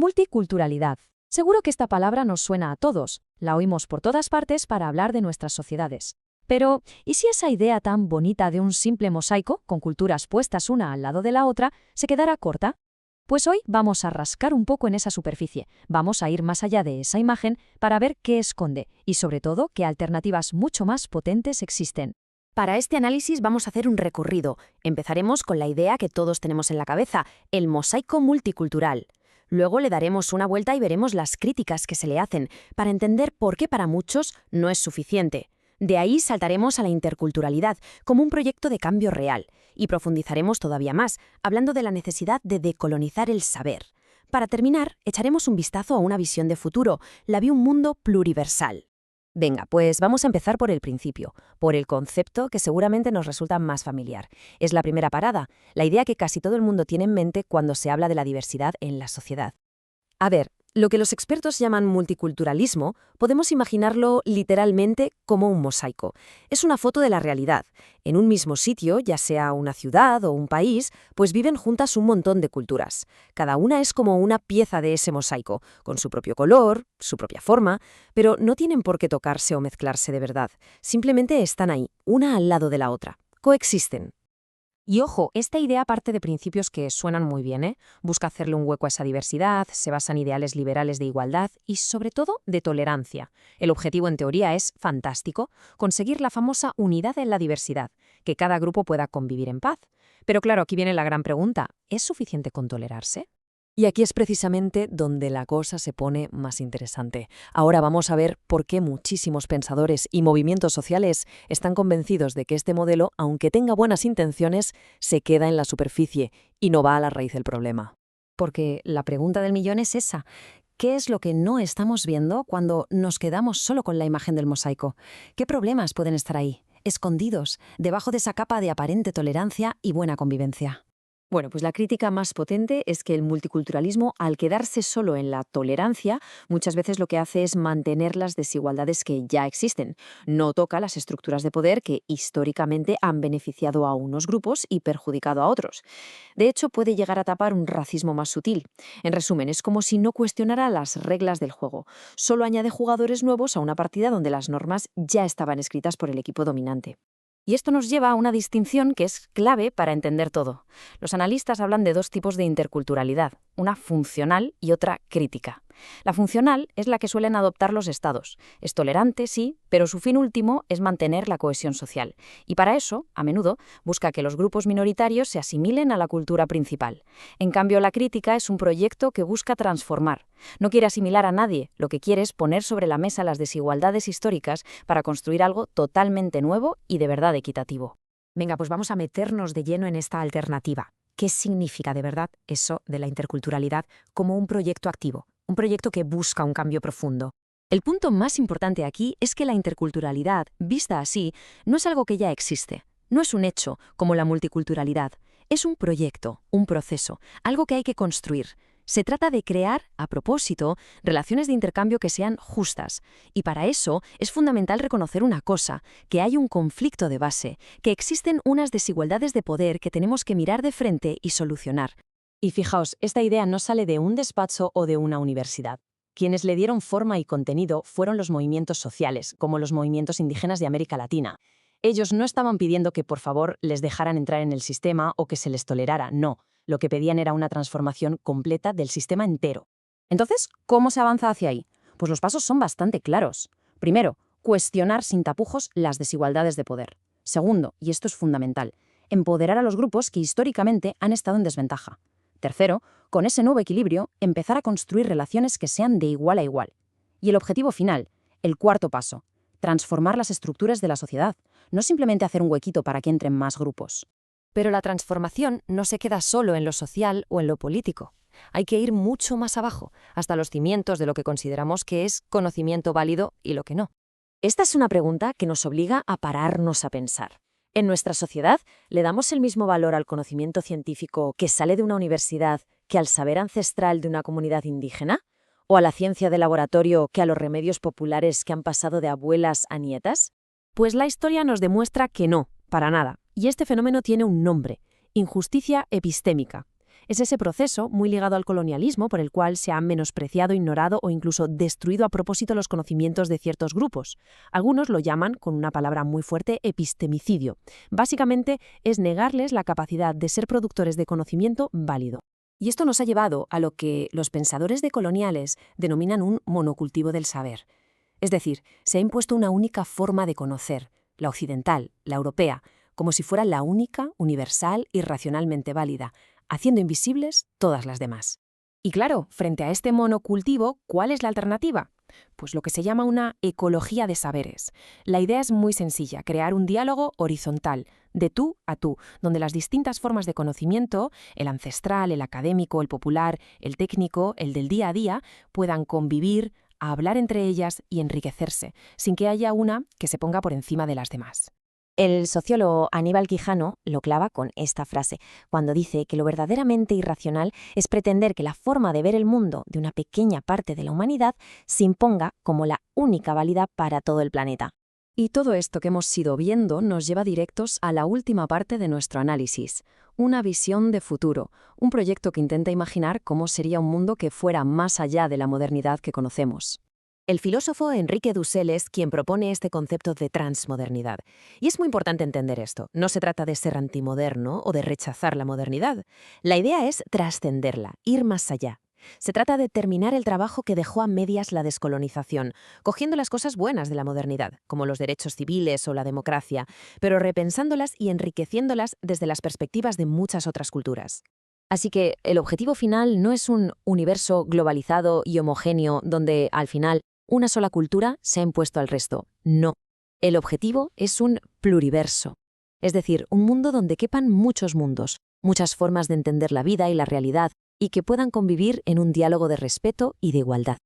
Multiculturalidad. Seguro que esta palabra nos suena a todos, la oímos por todas partes para hablar de nuestras sociedades. Pero, ¿y si esa idea tan bonita de un simple mosaico, con culturas puestas una al lado de la otra, se quedara corta? Pues hoy vamos a rascar un poco en esa superficie, vamos a ir más allá de esa imagen para ver qué esconde y, sobre todo, qué alternativas mucho más potentes existen. Para este análisis vamos a hacer un recorrido. Empezaremos con la idea que todos tenemos en la cabeza, el mosaico multicultural. Luego le daremos una vuelta y veremos las críticas que se le hacen, para entender por qué para muchos no es suficiente. De ahí saltaremos a la interculturalidad, como un proyecto de cambio real, y profundizaremos todavía más, hablando de la necesidad de decolonizar el saber. Para terminar, echaremos un vistazo a una visión de futuro, la de un mundo pluriversal. Venga, pues vamos a empezar por el principio, por el concepto que seguramente nos resulta más familiar. Es la primera parada, la idea que casi todo el mundo tiene en mente cuando se habla de la diversidad en la sociedad. A ver, lo que los expertos llaman multiculturalismo, podemos imaginarlo literalmente como un mosaico. Es una foto de la realidad. En un mismo sitio, ya sea una ciudad o un país, pues viven juntas un montón de culturas. Cada una es como una pieza de ese mosaico, con su propio color, su propia forma, pero no tienen por qué tocarse o mezclarse de verdad. Simplemente están ahí, una al lado de la otra. Coexisten. Y ojo, esta idea parte de principios que suenan muy bien, ¿eh? Busca hacerle un hueco a esa diversidad, se basa en ideales liberales de igualdad y, sobre todo, de tolerancia. El objetivo, en teoría, es fantástico, conseguir la famosa unidad en la diversidad, que cada grupo pueda convivir en paz. Pero claro, aquí viene la gran pregunta, ¿es suficiente con tolerarse? Y aquí es precisamente donde la cosa se pone más interesante. Ahora vamos a ver por qué muchísimos pensadores y movimientos sociales están convencidos de que este modelo, aunque tenga buenas intenciones, se queda en la superficie y no va a la raíz del problema. Porque la pregunta del millón es esa. ¿Qué es lo que no estamos viendo cuando nos quedamos solo con la imagen del mosaico? ¿Qué problemas pueden estar ahí, escondidos, debajo de esa capa de aparente tolerancia y buena convivencia? Bueno, pues la crítica más potente es que el multiculturalismo, al quedarse solo en la tolerancia, muchas veces lo que hace es mantener las desigualdades que ya existen. No toca las estructuras de poder que históricamente han beneficiado a unos grupos y perjudicado a otros. De hecho, puede llegar a tapar un racismo más sutil. En resumen, es como si no cuestionara las reglas del juego. Solo añade jugadores nuevos a una partida donde las normas ya estaban escritas por el equipo dominante. Y esto nos lleva a una distinción que es clave para entender todo. Los analistas hablan de dos tipos de interculturalidad, una funcional y otra crítica. La funcional es la que suelen adoptar los estados. Es tolerante, sí, pero su fin último es mantener la cohesión social. Y para eso, a menudo, busca que los grupos minoritarios se asimilen a la cultura principal. En cambio, la crítica es un proyecto que busca transformar. No quiere asimilar a nadie, lo que quiere es poner sobre la mesa las desigualdades históricas para construir algo totalmente nuevo y de verdad equitativo. Venga, pues vamos a meternos de lleno en esta alternativa. ¿Qué significa de verdad eso de la interculturalidad como un proyecto activo? Un proyecto que busca un cambio profundo. El punto más importante aquí es que la interculturalidad, vista así, no es algo que ya existe. No es un hecho como la multiculturalidad. Es un proyecto, un proceso, algo que hay que construir. Se trata de crear, a propósito, relaciones de intercambio que sean justas. Y para eso es fundamental reconocer una cosa, que hay un conflicto de base, que existen unas desigualdades de poder que tenemos que mirar de frente y solucionar. Y fijaos, esta idea no sale de un despacho o de una universidad. Quienes le dieron forma y contenido fueron los movimientos sociales, como los movimientos indígenas de América Latina. Ellos no estaban pidiendo que, por favor, les dejaran entrar en el sistema o que se les tolerara, no. Lo que pedían era una transformación completa del sistema entero. Entonces, ¿cómo se avanza hacia ahí? Pues los pasos son bastante claros. Primero, cuestionar sin tapujos las desigualdades de poder. Segundo, y esto es fundamental, empoderar a los grupos que históricamente han estado en desventaja. Tercero, con ese nuevo equilibrio, empezar a construir relaciones que sean de igual a igual. Y el objetivo final, el cuarto paso, transformar las estructuras de la sociedad, no simplemente hacer un huequito para que entren más grupos. Pero la transformación no se queda solo en lo social o en lo político. Hay que ir mucho más abajo, hasta los cimientos de lo que consideramos que es conocimiento válido y lo que no. Esta es una pregunta que nos obliga a pararnos a pensar. ¿En nuestra sociedad le damos el mismo valor al conocimiento científico que sale de una universidad que al saber ancestral de una comunidad indígena? ¿O a la ciencia de laboratorio que a los remedios populares que han pasado de abuelas a nietas? Pues la historia nos demuestra que no, para nada. Y este fenómeno tiene un nombre: injusticia epistémica. Es ese proceso, muy ligado al colonialismo, por el cual se han menospreciado, ignorado o incluso destruido a propósito los conocimientos de ciertos grupos. Algunos lo llaman, con una palabra muy fuerte, epistemicidio. Básicamente es negarles la capacidad de ser productores de conocimiento válido. Y esto nos ha llevado a lo que los pensadores decoloniales denominan un monocultivo del saber. Es decir, se ha impuesto una única forma de conocer, la occidental, la europea, como si fuera la única, universal y racionalmente válida, haciendo invisibles todas las demás. Y claro, frente a este monocultivo, ¿cuál es la alternativa? Pues lo que se llama una ecología de saberes. La idea es muy sencilla, crear un diálogo horizontal, de tú a tú, donde las distintas formas de conocimiento, el ancestral, el académico, el popular, el técnico, el del día a día, puedan convivir, hablar entre ellas y enriquecerse, sin que haya una que se ponga por encima de las demás. El sociólogo Aníbal Quijano lo clava con esta frase, cuando dice que lo verdaderamente irracional es pretender que la forma de ver el mundo de una pequeña parte de la humanidad se imponga como la única válida para todo el planeta. Y todo esto que hemos ido viendo nos lleva directos a la última parte de nuestro análisis, una visión de futuro, un proyecto que intenta imaginar cómo sería un mundo que fuera más allá de la modernidad que conocemos. El filósofo Enrique Dussel es quien propone este concepto de transmodernidad. Y es muy importante entender esto. No se trata de ser antimoderno o de rechazar la modernidad. La idea es trascenderla, ir más allá. Se trata de terminar el trabajo que dejó a medias la descolonización, cogiendo las cosas buenas de la modernidad, como los derechos civiles o la democracia, pero repensándolas y enriqueciéndolas desde las perspectivas de muchas otras culturas. Así que el objetivo final no es un universo globalizado y homogéneo donde, al final, una sola cultura se ha impuesto al resto. No. El objetivo es un pluriverso. Es decir, un mundo donde quepan muchos mundos, muchas formas de entender la vida y la realidad, y que puedan convivir en un diálogo de respeto y de igualdad.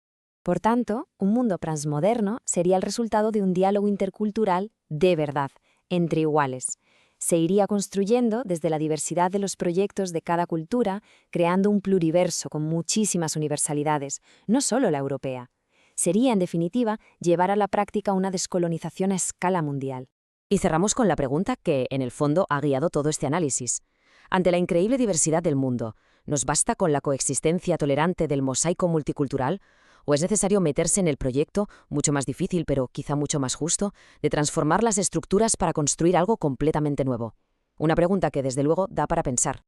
Por tanto, un mundo transmoderno sería el resultado de un diálogo intercultural de verdad, entre iguales. Se iría construyendo desde la diversidad de los proyectos de cada cultura, creando un pluriverso con muchísimas universalidades, no solo la europea. Sería, en definitiva, llevar a la práctica una descolonización a escala mundial. Y cerramos con la pregunta que, en el fondo, ha guiado todo este análisis. Ante la increíble diversidad del mundo, ¿nos basta con la coexistencia tolerante del mosaico multicultural? ¿O es necesario meterse en el proyecto, mucho más difícil pero quizá mucho más justo, de transformar las estructuras para construir algo completamente nuevo? Una pregunta que, desde luego, da para pensar.